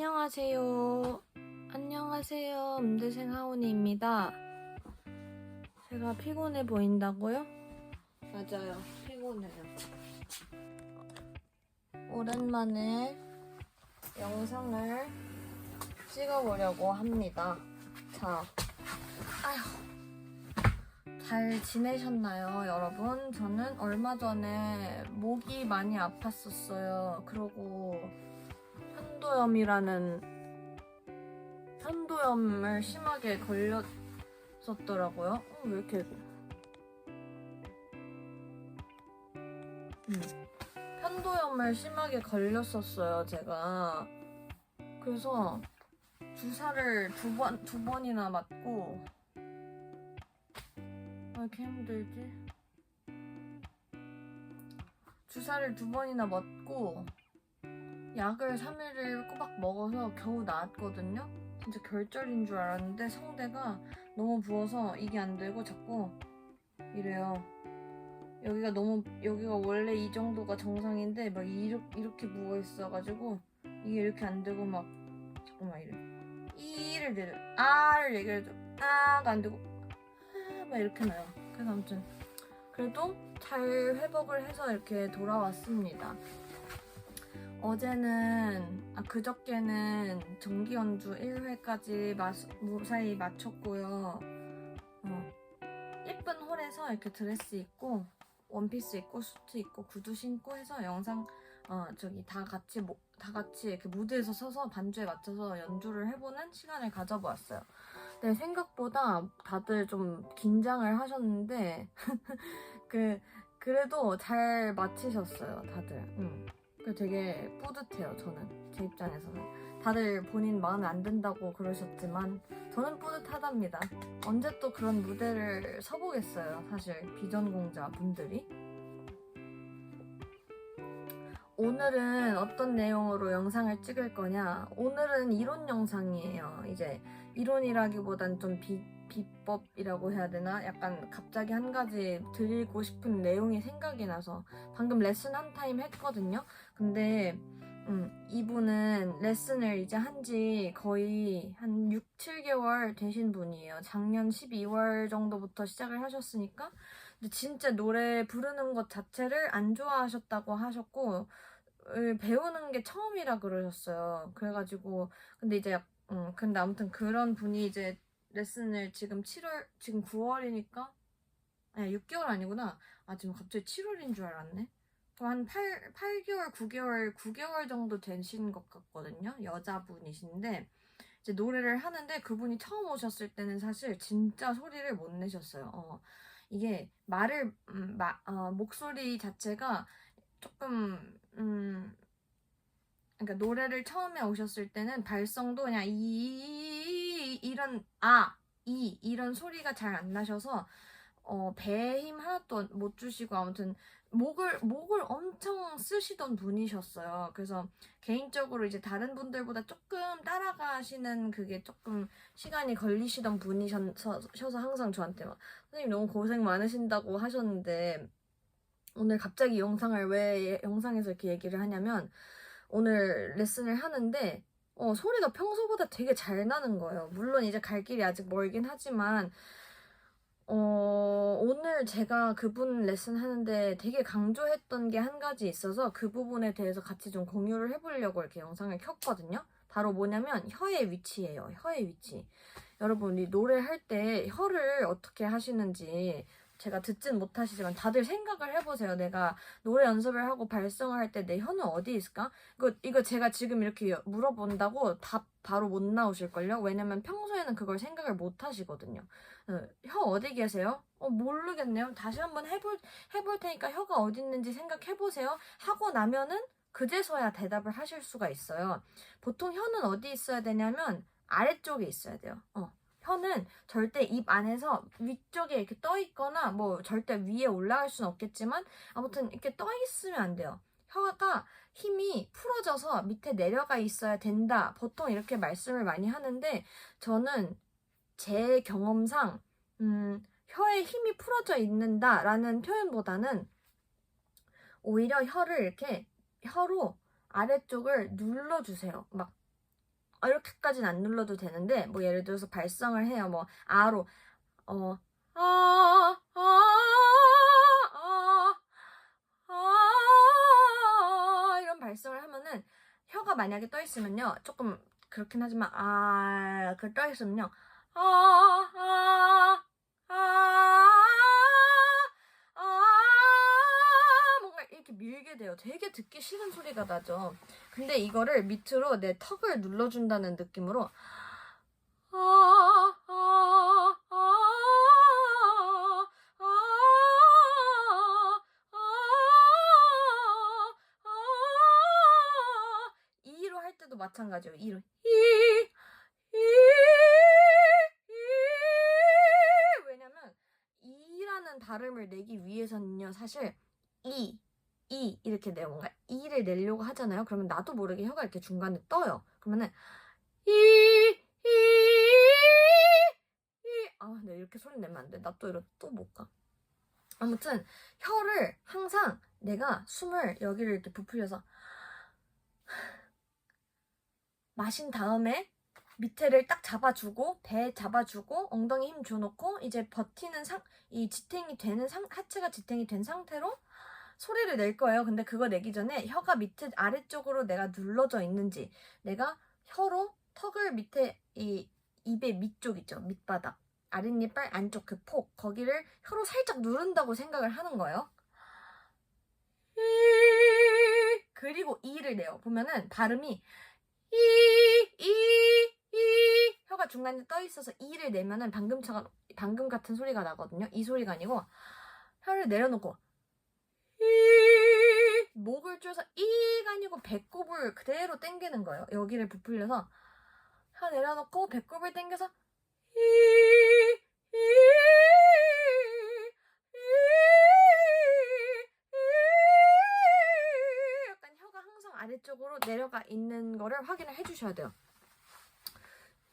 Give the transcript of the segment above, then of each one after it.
안녕하세요. 안녕하세요. 음대생 하온이입니다. 제가 피곤해 보인다고요? 맞아요. 피곤해요. 오랜만에 영상을 찍어보려고 합니다. 자, 잘 지내셨나요, 여러분? 저는 얼마 전에 목이 많이 아팠었어요. 그러고 편도염을 심하게 걸렸었더라고요. 왜 이렇게 편도염을 심하게 걸렸었어요, 제가. 그래서 주사를 두 번이나 맞고. 왜 이렇게 힘들지? 주사를 2번이나 맞고 약을 3일을 꼬박 먹어서 겨우 나았거든요. 진짜 결절인 줄 알았는데 성대가 너무 부어서 이게 안 되고 자꾸 이래요. 여기가 원래 이 정도가 정상인데 막 이렇게 부어 있어가지고 이게 이렇게 안 되고 막 자꾸 막 이래. 이를 내려 아를 얘기해도 아가 안 되고 막 이렇게 나요. 그래서 아무튼 그래도 잘 회복을 해서 이렇게 돌아왔습니다. 그저께는 정기 연주 1회까지 무사히 마쳤고요. 예쁜 홀에서 이렇게 드레스 입고 원피스 입고 수트 입고 구두 신고 해서 영상 다 같이 이렇게 무대에서 서서 반주에 맞춰서 연주를 해보는 시간을 가져보았어요. 근데 생각보다 다들 좀 긴장을 하셨는데 그래도 잘 마치셨어요, 다들. 되게 뿌듯해요, 저는. 제 입장에서는. 다들 본인 마음에 안 든다고 그러셨지만 저는 뿌듯하답니다. 언제 또 그런 무대를 서보겠어요, 사실 비전공자 분들이. 오늘은 어떤 내용으로 영상을 찍을 거냐? 오늘은 이론 영상이에요. 이제 이론이라기보단 좀 비법이라고 해야 되나? 약간 갑자기 한 가지 드리고 싶은 내용이 생각이 나서 방금 레슨 한 타임 했거든요. 근데 이분은 레슨을 이제 한지 거의 한 6, 7개월 되신 분이에요. 작년 12월 정도부터 시작을 하셨으니까. 근데 진짜 노래 부르는 것 자체를 안 좋아하셨다고 하셨고 배우는 게 처음이라 그러셨어요. 그래가지고 근데 아무튼 그런 분이 이제 레슨을 지금 9월이니까 아니 6개월 아니구나. 지금 갑자기 7월인 줄 알았네. 그럼 한 8개월, 9개월 정도 되신 것 같거든요. 여자분이신데 이제 노래를 하는데 그분이 처음 오셨을 때는 사실 진짜 소리를 못 내셨어요. 이게 목소리 자체가 조금 그러니까 노래를 처음에 오셨을 때는 발성도 그냥 이런 소리가 잘 안 나셔서 배에 힘 하나도 못 주시고 아무튼 목을 엄청 쓰시던 분이셨어요. 그래서 개인적으로 이제 다른 분들보다 조금 따라가시는 그게 조금 시간이 걸리시던 분이셔서 항상 저한테 막 선생님 너무 고생 많으신다고 하셨는데 오늘 갑자기 왜 영상에서 이렇게 얘기를 하냐면 오늘 레슨을 하는데 소리가 평소보다 되게 잘 나는 거예요. 물론 이제 갈 길이 아직 멀긴 하지만 오늘 제가 그분 레슨 하는데 되게 강조했던 게 한 가지 있어서 그 부분에 대해서 같이 좀 공유를 해보려고 이렇게 영상을 켰거든요. 바로 뭐냐면 혀의 위치예요. 혀의 위치. 여러분 이 노래할 때 혀를 어떻게 하시는지 제가 듣진 못하시지만 다들 생각을 해보세요. 내가 노래 연습을 하고 발성을 할 때 내 혀는 어디 있을까? 이거 제가 지금 이렇게 물어본다고 답 바로 못 나오실걸요? 왜냐면 평소에는 그걸 생각을 못 하시거든요. 혀 어디 계세요? 모르겠네요. 다시 한번 해볼 테니까 혀가 어디 있는지 생각해보세요. 하고 나면은 그제서야 대답을 하실 수가 있어요. 보통 혀는 어디 있어야 되냐면 아래쪽에 있어야 돼요. 혀는 절대 입 안에서 위쪽에 이렇게 떠 있거나 뭐 절대 위에 올라갈 수는 없겠지만 아무튼 이렇게 떠 있으면 안 돼요. 혀가 힘이 풀어져서 밑에 내려가 있어야 된다. 보통 이렇게 말씀을 많이 하는데 저는 제 경험상 혀에 힘이 풀어져 있는다라는 표현보다는 오히려 혀로 아래쪽을 눌러주세요. 막 이렇게까지는 안 눌러도 되는데 뭐 예를 들어서 발성을 해요. 뭐 아로 아, 아, 아, 이런 발성을 하면은 혀가 만약에 떠 있으면요. 조금 그렇긴 하지만 그 떠 있으면요. 아, 아, 아, 뭔가 이렇게 밀게 돼요. 되게 듣기 싫은 소리가 나죠. 근데 이거를 밑으로 내 턱을 눌러준다는 느낌으로 이로 할 때도 마찬가지예요. 이로 왜냐면 이라는 발음을 내기 위해서는요. 사실 이 이렇게 내요. 뭔가 이를 내려고 하잖아요. 그러면 나도 모르게 혀가 이렇게 중간에 떠요. 그러면은 네, 이렇게 소리 내면 안 돼. 나 또 이렇게 또 못 가. 아무튼 혀를 항상 내가 숨을 여기를 이렇게 부풀려서 마신 다음에 밑에를 딱 잡아주고 배 잡아주고 엉덩이 힘 줘놓고 이제 버티는 이 지탱이 되는 하체가 지탱이 된 상태로 소리를 낼 거예요. 근데 그거 내기 전에 혀가 밑에 아래쪽으로 내가 눌러져 있는지 내가 혀로 턱을 밑에 이 입의 밑쪽 있죠. 밑바닥 아랫니빨 안쪽 그 폭 거기를 혀로 살짝 누른다고 생각을 하는 거예요. 그리고 이를 내요. 보면은 발음이 혀가 중간에 떠 있어서 이를 내면은 방금 같은 소리가 나거든요. 이 소리가 아니고 혀를 내려놓고 목을 쪼서 이가 아니고 배꼽을 그대로 당기는 거예요. 여기를 부풀려서 혀 내려놓고 배꼽을 당겨서 약간 혀가 항상 아래쪽으로 내려가 있는 거를 확인을 해주셔야 돼요.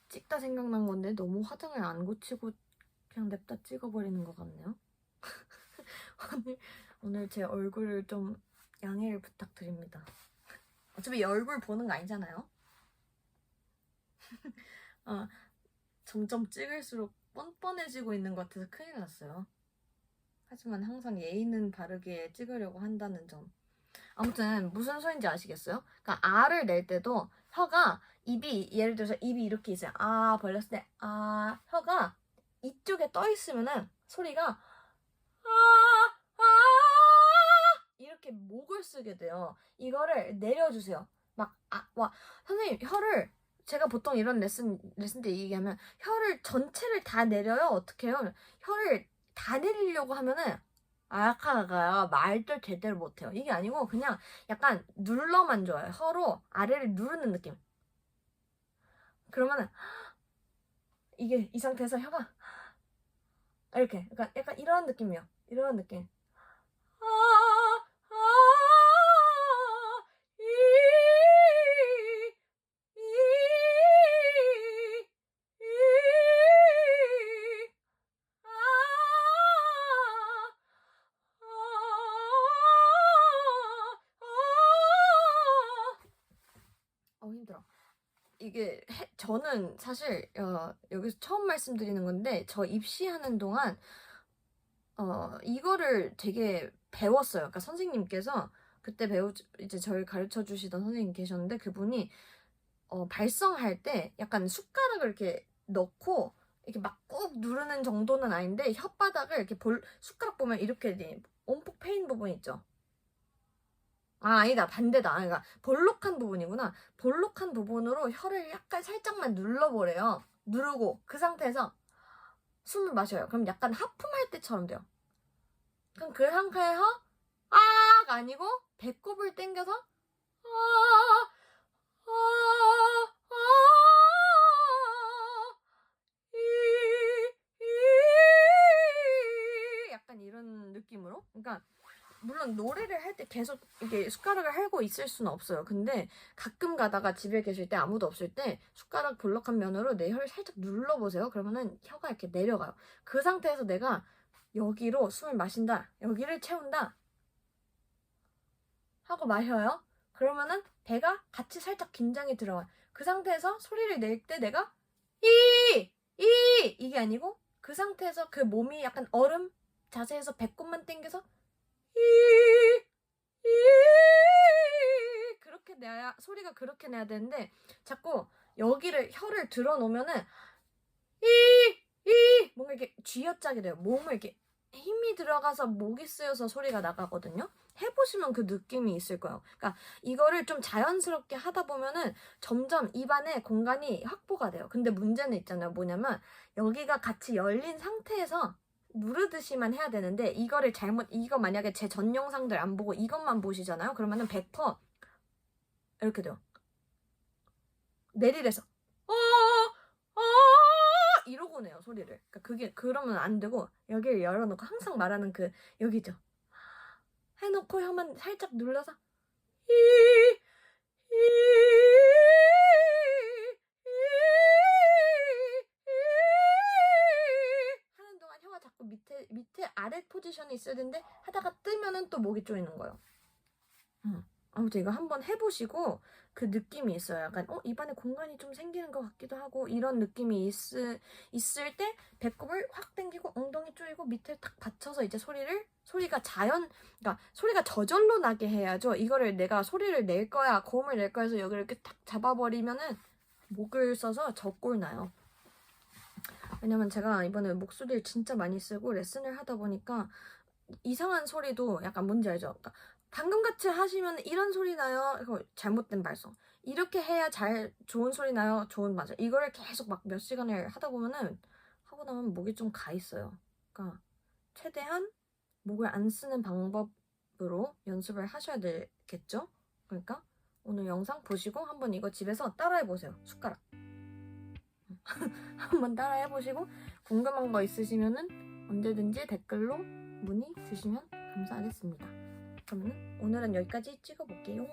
찍다 생각난 건데 너무 화장을 안 고치고 그냥 냅다 찍어버리는 것 같네요. 오늘 제 얼굴을 좀 양해를 부탁드립니다. 어차피 얼굴 보는 거 아니잖아요. 점점 찍을수록 뻔뻔해지고 있는 것 같아서 큰일 났어요. 하지만 항상 예의는 바르게 찍으려고 한다는 점. 아무튼 무슨 소린지 아시겠어요? 그러니까 아를 낼 때도 혀가 예를 들어서 입이 이렇게 있어요. 벌렸을 때 혀가 이쪽에 떠 있으면은 소리가 이렇게 목을 쓰게 돼요. 이거를 내려주세요. 선생님 혀를 제가 보통 이런 레슨 때 얘기하면 혀를 전체를 다 내려요. 어떻게 해요? 혀를 다 내리려고 하면은 아까가 말도 제대로 못해요. 이게 아니고 그냥 약간 눌러만 줘요. 혀로 아래를 누르는 느낌. 그러면은 이게 이 상태에서 혀가 이렇게 약간 이런 느낌이요. 이런 느낌. 힘들어. 이게 저는 사실 여기서 처음 말씀드리는 건데 저 입시하는 동안 이거를 되게 배웠어요. 그러니까 선생님께서 그때 이제 저를 가르쳐 주시던 선생님 계셨는데 그분이 발성할 때 약간 숟가락을 이렇게 넣고 이렇게 막 꾹 누르는 정도는 아닌데 혓바닥을 이렇게 숟가락 보면 이렇게 온폭 패인 부분 있죠. 아니다. 반대다. 그러니까 볼록한 부분이구나. 볼록한 부분으로 혀를 약간 살짝만 눌러보래요. 누르고 그 상태에서 숨을 마셔요. 그럼 약간 하품할 때처럼 돼요. 그럼 그 상태에서 아가 아니고 배꼽을 당겨서 약간 이런 느낌으로. 그러니까 물론 노래를 할 때 계속 이렇게 숟가락을 할고 있을 수는 없어요. 근데 가끔 가다가 집에 계실 때 아무도 없을 때 숟가락 볼록한 면으로 내 혀를 살짝 눌러보세요. 그러면은 혀가 이렇게 내려가요. 그 상태에서 내가 여기로 숨을 마신다. 여기를 채운다. 하고 마셔요. 그러면은 배가 같이 살짝 긴장이 들어와. 그 상태에서 소리를 낼 때 내가 이게 아니고 그 상태에서 그 몸이 약간 얼음 자세에서 배꼽만 당겨서 이 그렇게 내야 소리가 그렇게 내야 되는데 자꾸 여기를 혀를 들어 놓으면은 뭔가 이렇게 쥐어짜게 돼요. 몸을 이렇게 힘이 들어가서 목이 쓰여서 소리가 나가거든요. 해보시면 그 느낌이 있을 거예요. 그러니까 이거를 좀 자연스럽게 하다 보면은 점점 입안에 공간이 확보가 돼요. 근데 문제는 있잖아요. 뭐냐면 여기가 같이 열린 상태에서 누르듯이만 해야 되는데 이거를 이거 만약에 제 전 영상들 안 보고 이것만 보시잖아요. 그러면은 100% 이렇게 돼요. 내리래서 이러고 내요 소리를. 그러니까 그게 그러면 안 되고 여기를 열어놓고 항상 말하는 그 여기죠. 해놓고 혀만 살짝 눌러서 하는 동안 혀가 자꾸 밑에 아래 포지션에 있어야 되는데 하다가 뜨면은 또 목이 조이는 거예요. 아무튼 이거 한번 해보시고 그 느낌이 있어요. 약간 입안에 공간이 좀 생기는 것 같기도 하고 이런 느낌이 있을 때 배꼽을 확 당기고 엉덩이 조이고 밑에 딱 받쳐서 이제 소리가 그러니까 소리가 저절로 나게 해야죠. 이거를 내가 소리를 낼 거야, 고음을 낼 거야 해서 여기를 이렇게 딱 잡아버리면은 목을 써서 저꼴 나요. 왜냐면 제가 이번에 목소리를 진짜 많이 쓰고 레슨을 하다 보니까 이상한 소리도 약간 뭔지 알죠? 그러니까 방금같이 하시면 이런 소리 나요. 이거 잘못된 발성. 이렇게 해야 좋은 소리 나요. 좋은 맞아. 이거를 계속 막 몇 시간을 하다 보면은 하고 나면 목이 좀 가 있어요. 그러니까 최대한 목을 안 쓰는 방법으로 연습을 하셔야 되겠죠? 그러니까 오늘 영상 보시고 한번 이거 집에서 따라해 보세요. 숟가락. 한번 따라해 보시고 궁금한 거 있으시면은 언제든지 댓글로 문의 주시면 감사하겠습니다. 그러면 오늘은 여기까지 찍어볼게요.